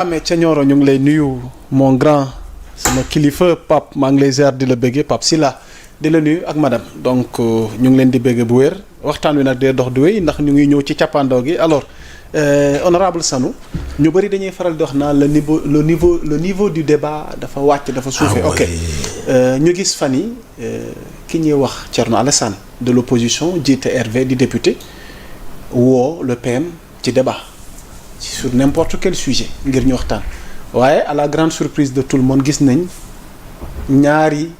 mais ca Nioro ñu ngi lay nuyu mon grand sama kilifa Pape maa ngi lay ziar di la bëggee Pape Sylla di la nuyu ak madame donc ñu ngi leen di bëggee bu wér waxtaan wi nag dee dox du wéy ndax ñu ngi ñëw ci cappaandaw gi alors honorable Sanou ñu bëri dañuy faral di wax naa le niveau du débat dafa wàcc dafa suufee ok ñu gis fan yi ki ñuy wax Thierno Alassane de l'opposition jiite RV di député woo le PM ci débat sur n'importe quel sujet ngir ñu waxtaan waaye à la grande surprise de tout le monde gis nañ ñaari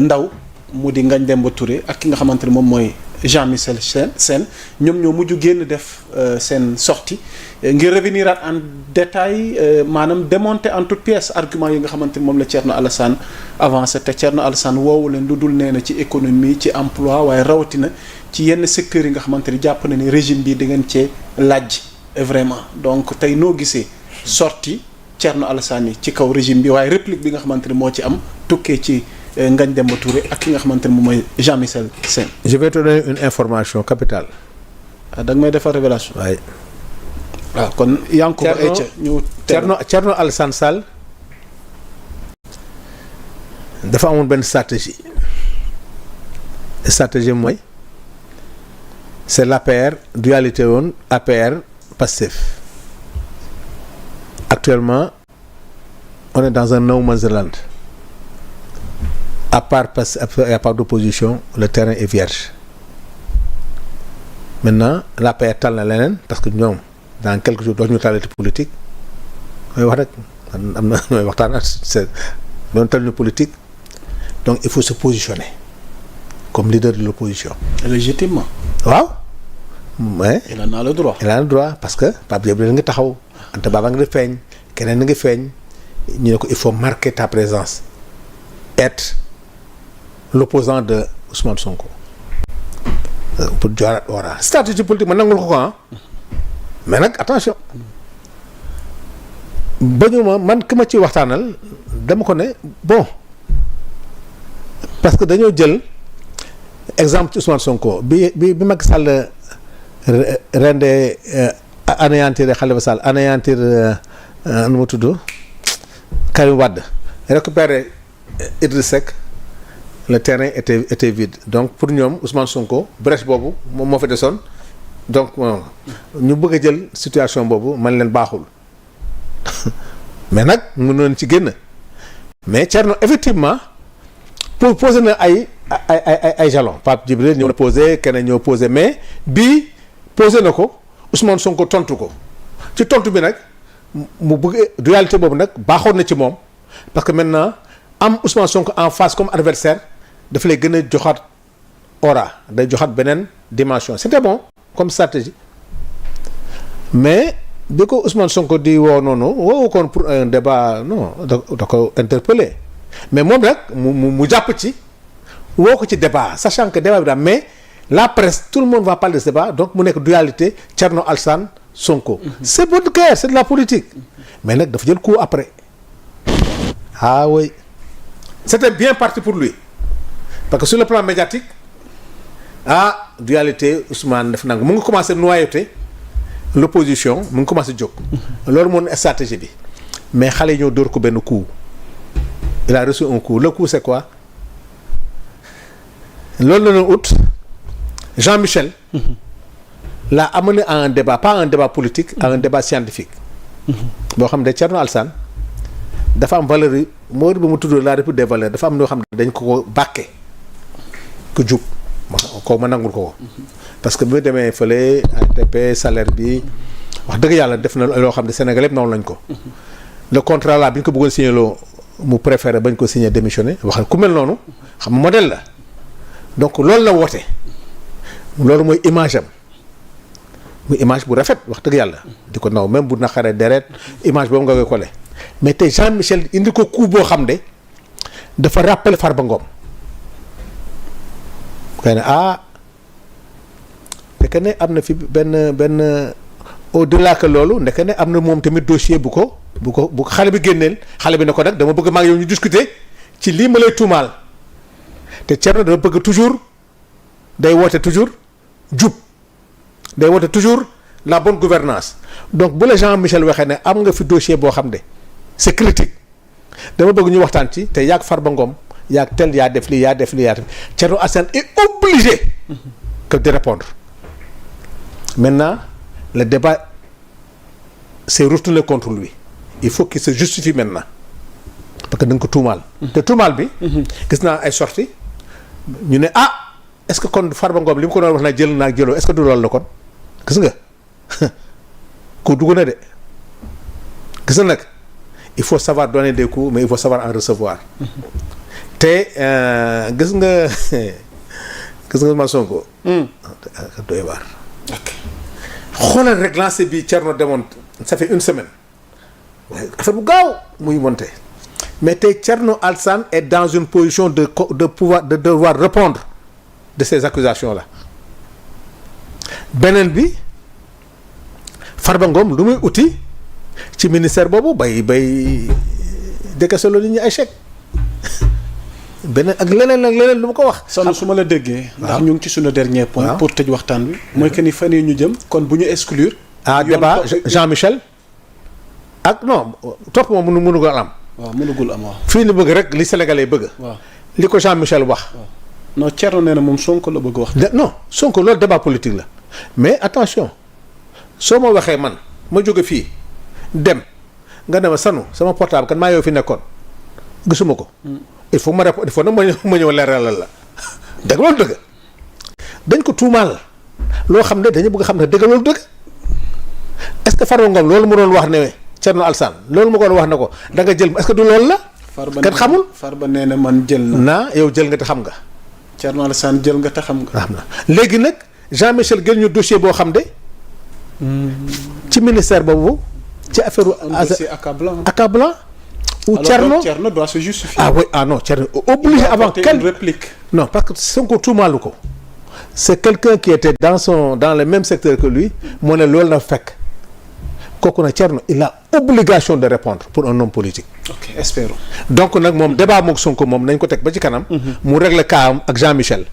ndaw mu di Ngagne Demba Touré ak ki nga xamante ne moom mooy Jean-Michel Sène ñoom ñoo mujj génn def seen sortie ngir revenir en détail maanaam démonter en toute pièce argument yi nga xamante ni moom la Thierno Alassane avancé te Thierno Alassane woowu leen lu dul nee na ci économie ci emploi waaye rawatina ci yenn secteurs yi nga xamante ni jàpp na ni régime bi da ngeen cee laaj vraiment donc tey noo gisee sortie Thierno Alassane yi ci kaw régime bi waaye réplique bi nga xamante ni moo ci am tukkee ci Ngagne Demba Touré ak ki nga xamante ne moom mooy Jean-Michel Sène. Je vais te donner une information capitale. Da nga may defar révélation. waaye. waaw kon Yankuba ñu Thierno Alassane Sall dafa amoon benn stratégie mooy c'est l'APR dualité woon APR Pastef actuellement on est dans un no man's land. À part d'opposition, le terrain est vierge. Maintenant, la paix tal na leneen parce que ñoom dans quelques jours dootuñu talati politique mooy wax rek am na mooy waxtaan c'est doon tal ñu politique donc il faut se positionner comme leader de l'opposition. Légitimement. waaw. mais il en a le droit. il a le droit parce que Pape Djibril nga taxaw Anta Baba nga feeñ keneen nga feeñ ñu ne ko il faut marquer ta présence être l'opposant de Ousmane Sonko pour joxaat wara stratégie politique ma nangul ko mais nag attention bañuma man ki ma ci waxtaanal dama ko ne bon parce que dañoo jël exemple ci Ousmane Sonko bi Macky Sall rende anéantir Khalifa Sall anéantir nu mu tudd Karim Wade récupérer Idriss Seck le terrain était vide donc pour ñoom Ousmane Sonko brèche boobu moom moo fa desoon donc ñu bëgg a jël situation boobu man leen baaxul mais nag mënoon ci génn mais Thierno effectivement pour poser na ay jalons Pape Djibril ñoo posé keneen ñoo posé mais bii posé na ko Ousmane Sonko tontu ko ci tontu bi nag mu bëgg dualité boobu nag baaxoon na ci moom parce que maintenant am Ousmane Sonko en face comme adversaire dafa lay gën a joxaat aura day joxaat beneen dimension c'était bon comme stratégie mais bi ko Ousmane Sonko di woo noonu woowu koon pour un débat non da ko interpeller mais moom nag mu jàpp ci woo ko ci débat sachant que débat bi daal mais la presse tout le monde va parler de ce débat donc mu nekk dualité Thierno Alassane Sonko c'est bon guerre c'est de la politique mais nag dafa jël coup après ah oui c'était bien parti pour lui parce que sur le plan médiatique dualité Ousmane def nang mu ngi commencé noyauter l'opposition mu ngi commencé jóg loolu moom stratégie bi mais xale yi ñoo dóor ko benn coup il a reçu un coup le coup c'est quoi loolu la doon ut Jean-Michel l'a amené à un débat pas un débat politique à un débat scientifique boo xam ne Thierno Alassane dafa am valeur yi moo ba mu tudd la République des valeurs dafa am loo xam ne dañ ko bàkke ku jub ma nangul ko parce que bi mu demee fële ATP salaire bi wax dëgg yàlla def na loo xam ne Sénégal yëpp naw lañ ko le contrat là bi ñu ko bëggoon signé loo mu préféré bañ ko signé démissionné wax ku mel noonu xam modèle la donc loolu la woote loolu mooy image am muy image bu rafet wax dëgg yàlla di ko naw même bu naqaree deret image boobu nga koy collé mais tey Jean-Michel indi ko coup boo xam ne dafa rappeler Farba Ngom kay ne ndeke ne am na fi benn au-delà que loolu ndeke ne am na moom tamit dossier bu ko xale bi génneel xale bi ne ko nag dama bëgg maa ngi yow ñu discuter ci lii ma lay tuumaal te Thierno dama bëgg toujours day woote toujours jub day woote toujours la bonne gouvernance donc bu la Jean-Michel waxee ne am nga fi dossier boo xam ne c'est critique dama bëgg ñu waxtaan ci te yaag Farba Ngom yaag tel yaa def lii yaa def lii yaa def Thierno Alassane est obligé que de répondre maintenant le débat s'est retourné contre lui il faut qu'il se justifie maintenant parce que da nga ko tuumaal te tuumaal bi gis naa ay sorties ñu ne est-ce que kon Farba Ngom li mu ko doon wax naa jël naa jëloo est-ce que du loolu la kon gis nga ku dugg na de gis nga nag il faut savoir donner des coups mais il faut savoir en recevoir te gis nga Ousmane Sonko doy waar xoolal rek lancé bi Thierno demoon ça fait une semaine waaye affaire bu gaaw muy monté mais tey Thierno Alassane est dans une position de pouvoir de devoir répondre de ces accusations là beneen bi Farba Ngom lu muy uti ci ministère boobu bay décaissé nit ñi ay chèques beneen ak leneen lu ma ko wax. Sanu su ma la déggee. ndax ñu ngi ci suñu dernier point. pour tëj waxtaan wi. mooy que ni fan yii ñu jëm kon bu ñu exclure. débat Jean-Michel ak non topp moom mënugul am. waaw mënugul am waaw. fii ni bëgg rek li Sénégalais bëgg. waaw li ko Jean-Michel wax. non Thierno nee na moom Sonko la bëgg wax. non Sonko loolu débat politique la mais attention soo ma waxee man ma jóge fii dem nga ne ma Sanu sama portable kan maa yow fi nekkoon gisuma ko. il faut ma répondre il faut nag ma ñëw leeralal la dëgg loolu dëgg dañ ko tuumaal loo xam ne dañu bëgg xam ne dëgg loolu dëgg est-ce que Farba Ngom loolu mu doon wax ne Thierno Alassane loolu mu ko doon wax ne ko da nga jël est-ce que du loolu la. kat xamul Farba nee na man jël na. yow jël nga te xam nga. Thierno Alassane jël nga te xam nga. xam na léegi nag Jean-Michel gën ñu dossier boo xam de. ci ministère boobu. ci affaire dossier accablant. ou Thierno doit se justifier. Non Thierno obligé avant quelle réplique. Non parce que Sonko tuumaalu ko. C'est quelqu'un qui était dans le même secteur que lui moo ne loolu na fekk kooku nag Thierno il a obligation de répondre pour un homme politique. ok espérons. donc nag moom débat mook Sonko moom nañ ko teg ba ci kanam. mu régler cas am ak Jean-Michel.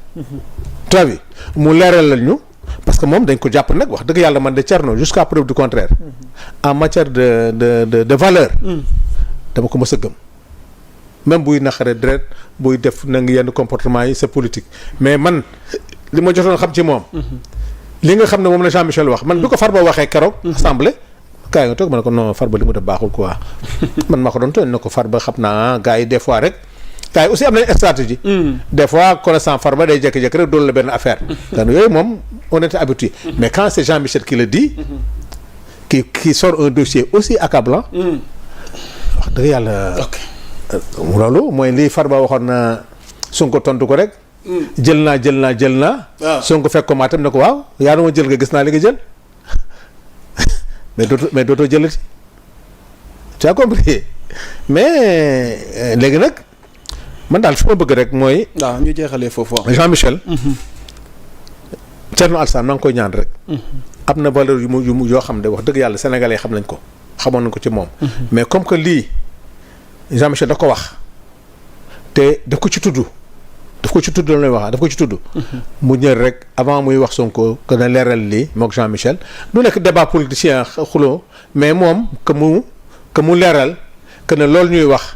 tu as vu mu leeral ñu parce que moom dañ ko jàpp nag wax dëgg yàlla man de Thierno jusqu'à preuve du contraire. en matière de valeur. dama ko mës a gëm même buy naqare deret buy def na nga yenn comportement yi c'est politique mais man li ma jotoon xam ci moom. li nga xam ne moom la Jean-Michel wax man bi ko Farba waxee keroog. assemblée gars yi nga toog ma ne ko non Farba li mu def baaxul quoi man maa ko doon tooñ ne ko Farba xam naa gars yi des fois rek gars yi aussi am nañ stratégie. des fois connaissant Farba day jékki-jékki rek doon la benn affaire. kan yooyu moom on était habitué. mais quand c'est Jean-Michel qui le dit. qui sort un dossier aussi accablant. wax dëgg yàlla. loolu mooy lii Farba waxoon na Sonko tontu ko rek. jël naa. waaw Sonko fekk ko maatam ne ko waaw yaa ngi jël nga gis naa li nga jël mais dootoo jëlati tu as compris mais léegi nag man daal fi ma bëgg rek mooy. waaw ñu jeexalee foofu wax. Jean-Michel. Thierno Alassane maa ngi koy ñaan rek. am na valeur yu mu yoo xam ne wax dëgg yàlla sénégalais xam nañ ko. xamoon nañ ko ci moom. mais comme que lii Jean-Michel da ko wax te daf ko ci tudd loolu lay wax daf ko ci tudd. mu ñëw rek avant muy wax Sonko que na leeral lii mook Jean-Michel du nekk débat politicien xuloo mais moom que mu leeral que ne loolu ñuy wax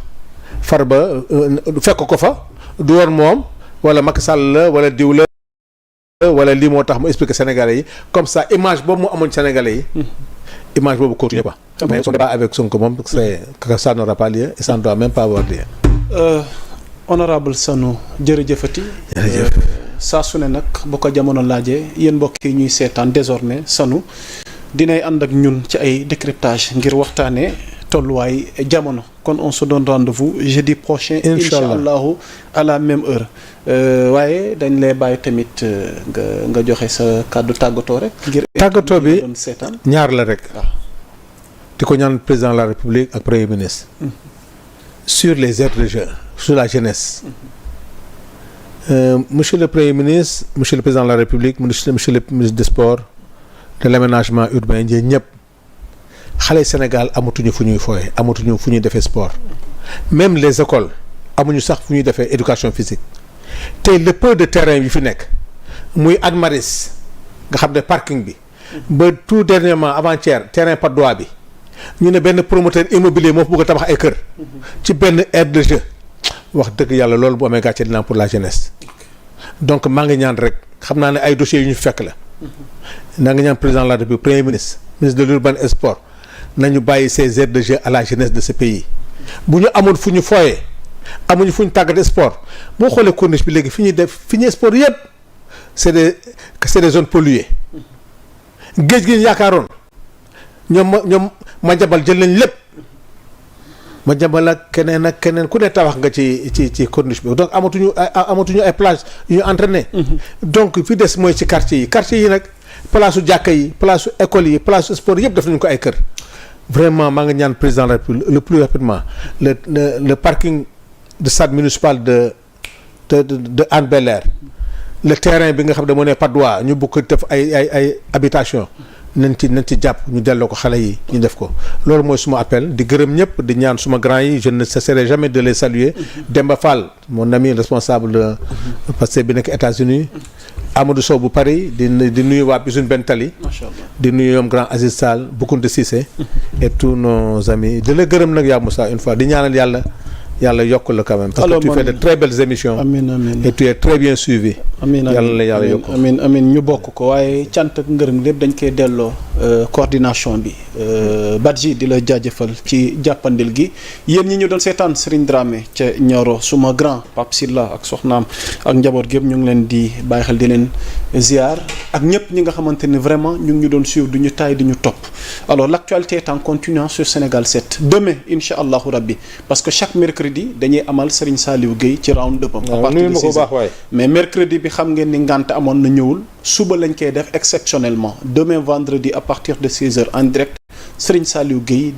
Farba fekk ko fa du woon moom wala Macky Sall la wala diw la wala lii moo tax mu expliquer Sénégalais yi comme ça image boobu mu amoon Sénégalais yi. image boobu continue pas. mais son débat avec Sonko moom c'est que ça n'aura pas lieu et ça ne doit même pas avoir lieu. honorable Sanu jërëjëfati. saa su ne nag bu ko jamono laajee yéen mbokk yi ñuy seetaan désormais Sanu dinay ànd ak ñun ci ay décryptage ngir waxtaanee tolluwaay jamono kon on se donne rendez-vous jeudi prochain. incha allahu à la même heure. waaye dañ lay bàyyi tamit nga joxe sa kàddu tàggatoo rek. ngir tàggatoo bi doon seetaan ñaar la rek. waaw di ko ñaan président de la République ak premier ministre. sur les aires de jeu sur la jeunesse. Monsieur le premier ministre monsieur le président de la République monsieur le ministre des sports de l'aménagement urbain njëriñ ñëpp xale Sénégal amatuñu fu ñuy fooye amatuñu fu ñuy defee sport même les écoles amuñu sax fu ñuy defee éducation physique te le peu de terrain yi fi nekk muy Anne Maris nga xam ne parking bi ba tout dernièrement avant-hier terrain Patte d'Oie bi ñu ne benn promoteur immobilier moo fa bëgg a tabax ay kër. ci benn aire de jeu. wax dëgg yàlla loolu bu amee gàcce dina pour la jeunesse. donc maa ngi ñaan rek xam naa ne ay dossiers yu ñu fekk la. naa ngi ñaan président de la République premier ministre de l'urbain et sport nañu bàyyi ces aires de jeu à la jeunesse de ce pays. bu ñu amoon fu ñu fooyee amuñu fu ñu tàggat sport boo xoolee corniche bi léegi fi ñuy sport yëpp c'est des zones polluées. géej gi ñu yaakaaroon ñoom ma jabal jël nañ lépp. ma jabal ak keneen ku ne tabax nga ci corniche bi donc amatuñu ay plage yu ñu entraîné. donc fi des mooy ci quartier yi nag place su jàkka yi place su école yi place su sport yëpp def nañu ko ay kër. vraiment maa ngi ñaan président de la République le plus rapidement le parking de stade municipal de Hann Bel-Air le terrain bi nga xam ne moo ne Patte d'Oie ñu bëgg ko def ay habitation nañ ci jàpp ñu delloo ko xale yi ñu def ko loolu mooy suma appel di gërëm ñëpp di ñaan suma grand yi je ne cesserai jamais de les saluer. Demba Fall mon ami responsable de Pastef bi nekk États-Unis Amadou Sow bu Paris di nuyu waa Bissoune Ben Tali. Macha Allah di nuyu ñoom grand Aziz Sall Boukounte Cissé. et tous nos amis di la gërëm nag yaa Moussa une fois di ñaanal yàlla yokk la quand même. parce que tu fais de très belles émissions. amiin et tu es très bien suivi. amiin yàlla la yàlla yokk amiin ñu bokk ko waaye cant ak ngërëm lépp dañ koy delloo coordination bi Badji di la jaajëfal ci jàppandil gi yéen ñi ñu doon seetaan Serigne Dramé ca Nioro suma grand Pape Silla ak soxnaam ak njaboot gépp ñu ngi leen di bàyyi xel di leen ziar ak ñëpp ñi nga xamante ni vraiment ñu ngi ñu doon suivre du ñu taay di ñu topp alors l'actualité est en continuant sur Sénégal 7 demain incha allahu rabbi parce que chaque mercredi dañuy amal Serigne Saliou Gueye ci round up à partir de 6 heures mais mercredi bi xam ngeen ni ngante amoon na ñëwul suba lañ koy def exceptionnellement demain vendredi à partir de 16 heures en direct Serigne Saliou Gueye